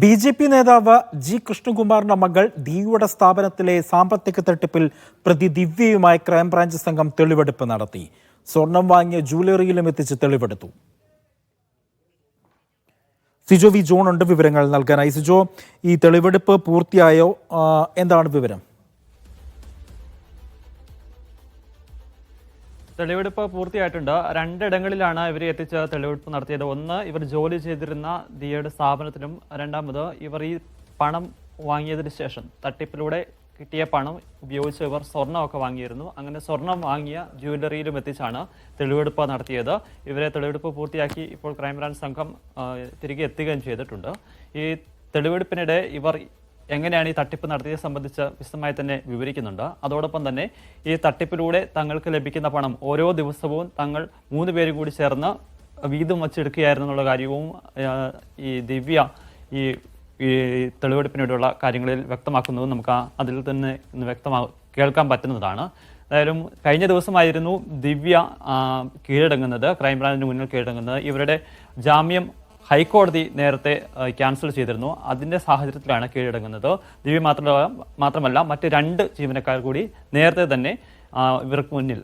BJP. നേതാവ് G കൃഷ്ണകുമാറിന്റെ മകൾ ദിയുടെ സ്ഥാപനത്തിലെ സാമ്പത്തിക തട്ടിപ്പിൽ പ്രതി ദിവ്യയുമായി ക്രൈംബ്രാഞ്ച് സംഘം തെളിവെടുപ്പ് നടത്തി. സ്വർണം വാങ്ങിയ ജ്വല്ലറിയിലും എത്തിച്ച് തെളിവെടുത്തു. സിജോ വി ജോൺ ഉണ്ട് വിവരങ്ങൾ നൽകാനായി. സിജോ, ഈ തെളിവെടുപ്പ് പൂർത്തിയായോ? എന്താണ് വിവരം? തെളിവെടുപ്പ് പൂർത്തിയായിട്ടുണ്ട്. രണ്ടിടങ്ങളിലാണ് ഇവരെ എത്തിച്ച് തെളിവെടുപ്പ് നടത്തിയത്. ഒന്ന്, ഇവർ ജോലി ചെയ്തിരുന്ന ദിയയുടെ സ്ഥാപനത്തിലും. രണ്ടാമത്, ഇവർ ഈ പണം വാങ്ങിയതിന് ശേഷം തട്ടിപ്പിലൂടെ കിട്ടിയ പണം ഉപയോഗിച്ച് ഇവർ സ്വർണ്ണമൊക്കെ വാങ്ങിയിരുന്നു. അങ്ങനെ സ്വർണം വാങ്ങിയ ജ്വല്ലറിയിലും എത്തിച്ചാണ് തെളിവെടുപ്പ് നടത്തിയത്. ഇവരെ തെളിവെടുപ്പ് പൂർത്തിയാക്കി ഇപ്പോൾ ക്രൈംബ്രാഞ്ച് സംഘം തിരികെ എത്തുകയും ചെയ്തിട്ടുണ്ട്. ഈ തെളിവെടുപ്പിനിടെ ഇവർ എങ്ങനെയാണ് ഈ തട്ടിപ്പ് നടത്തിയത് സംബന്ധിച്ച് വിശദമായി തന്നെ വിവരിക്കുന്നുണ്ട്. അതോടൊപ്പം തന്നെ ഈ തട്ടിപ്പിലൂടെ തങ്ങൾക്ക് ലഭിക്കുന്ന പണം ഓരോ ദിവസവും തങ്ങൾ 3 പേരും കൂടി ചേർന്ന് വീതം വച്ചെടുക്കുകയായിരുന്നു എന്നുള്ള കാര്യവും ഈ ദിവ്യ ഈ തെളിവെടുപ്പിനോടുള്ള കാര്യങ്ങളിൽ വ്യക്തമാക്കുന്നതും നമുക്ക് അതിൽ തന്നെ കേൾക്കാൻ പറ്റുന്നതാണ്. എന്തായാലും കഴിഞ്ഞ ദിവസമായിരുന്നു ദിവ്യ കീഴടങ്ങുന്നത്, ക്രൈംബ്രാഞ്ചിന് മുന്നിൽ കീഴടങ്ങുന്നത്. ഇവരുടെ ജാമ്യം ഹൈക്കോടതി നേരത്തെ ക്യാൻസൽ ചെയ്തിരുന്നു. അതിൻ്റെ സാഹചര്യത്തിലാണ് കീഴടങ്ങുന്നത്. ദിവ്യ മാത്രമല്ല മറ്റ് 2 ജീവനക്കാർ കൂടി നേരത്തെ തന്നെ ഇവർക്ക് മുന്നിൽ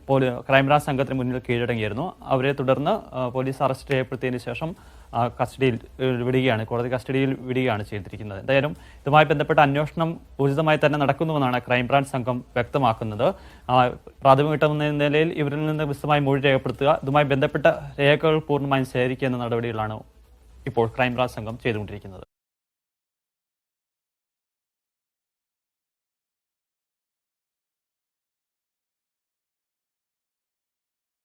ക്രൈംബ്രാഞ്ച് സംഘത്തിന് മുന്നിൽ കീഴടങ്ങിയിരുന്നു. അവരെ തുടർന്ന് പോലീസ് അറസ്റ്റ് ചെയ്യപ്പെടുത്തിയതിന് ശേഷം കസ്റ്റഡിയിൽ വിടുകയാണ്, കോടതി കസ്റ്റഡിയിൽ വിടുകയാണ് ചെയ്തിരിക്കുന്നത്. എന്തായാലും ഇതുമായി ബന്ധപ്പെട്ട അന്വേഷണം ഊർജിതമായി തന്നെ നടക്കുന്നുവെന്നാണ് ക്രൈംബ്രാഞ്ച് സംഘം വ്യക്തമാക്കുന്നത്. പ്രാഥമിക നിലയിൽ ഇവരിൽ നിന്ന് വിശദമായി മൊഴി രേഖപ്പെടുത്തുക, ഇതുമായി ബന്ധപ്പെട്ട രേഖകൾ പൂർണ്ണമായും ശേഖരിക്കുക എന്ന നടപടികളാണ് ഇപ്പോൾ ക്രൈംബ്രാഞ്ച് സംഘം ചെയ്തുകൊണ്ടിരിക്കുന്നത്.